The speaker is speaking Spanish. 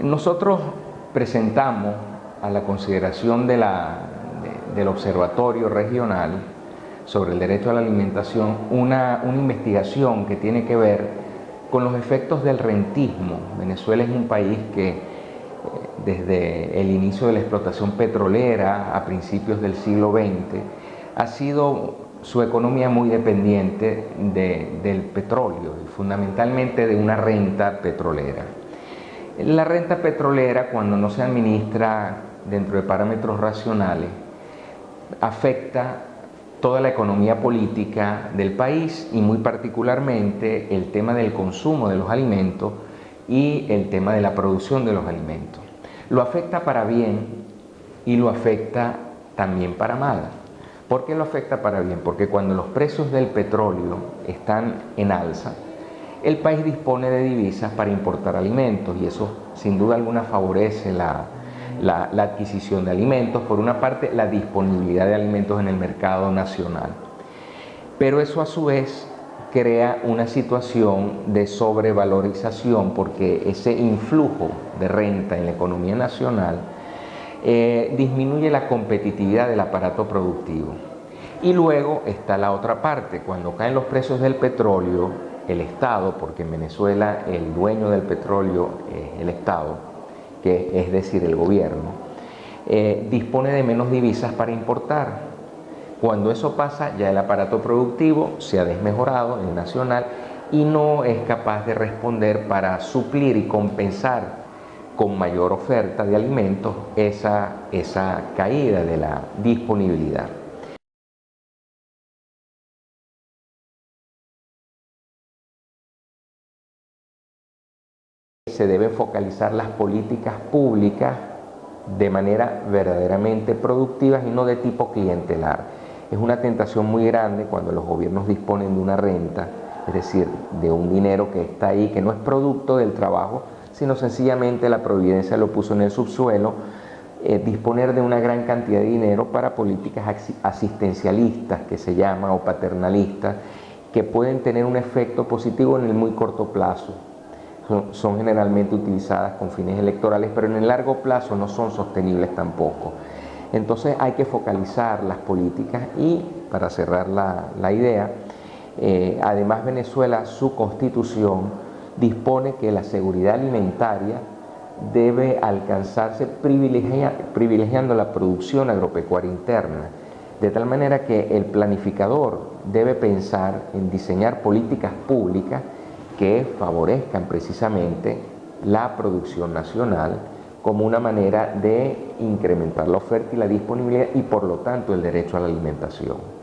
Nosotros presentamos a la consideración del Observatorio Regional sobre el Derecho a la Alimentación una investigación que tiene que ver con los efectos del rentismo. Venezuela es un país que desde el inicio de la explotación petrolera a principios del siglo XX ha sido su economía muy dependiente del petróleo y fundamentalmente de una renta petrolera. La renta petrolera, cuando no se administra dentro de parámetros racionales, afecta toda la economía política del país y muy particularmente el tema del consumo de los alimentos y el tema de la producción de los alimentos. Lo afecta para bien y lo afecta también para mal. ¿Por qué lo afecta para bien? Porque cuando los precios del petróleo están en alza, el país dispone de divisas para importar alimentos y eso sin duda alguna favorece la adquisición de alimentos, por una parte la disponibilidad de alimentos en el mercado nacional. Pero eso a su vez crea una situación de sobrevalorización porque ese influjo de renta en la economía nacional disminuye la competitividad del aparato productivo. Y luego está la otra parte, cuando caen los precios del petróleo, el Estado, porque en Venezuela el dueño del petróleo es el Estado, que es decir, el gobierno, dispone de menos divisas para importar. Cuando eso pasa, ya el aparato productivo se ha desmejorado, el nacional, y no es capaz de responder para suplir y compensar con mayor oferta de alimentos esa caída de la disponibilidad. Se deben focalizar las políticas públicas de manera verdaderamente productivas y no de tipo clientelar. Es una tentación muy grande cuando los gobiernos disponen de una renta, es decir, de un dinero que está ahí, que no es producto del trabajo, sino sencillamente la providencia lo puso en el subsuelo, disponer de una gran cantidad de dinero para políticas asistencialistas, que se llama, o paternalistas, que pueden tener un efecto positivo en el muy corto plazo. Son generalmente utilizadas con fines electorales, pero en el largo plazo no son sostenibles tampoco. Entonces hay que focalizar las políticas y, para cerrar la idea, además Venezuela, su constitución dispone que la seguridad alimentaria debe alcanzarse privilegiando la producción agropecuaria interna, de tal manera que el planificador debe pensar en diseñar políticas públicas que favorezcan precisamente la producción nacional como una manera de incrementar la oferta y la disponibilidad y por lo tanto el derecho a la alimentación.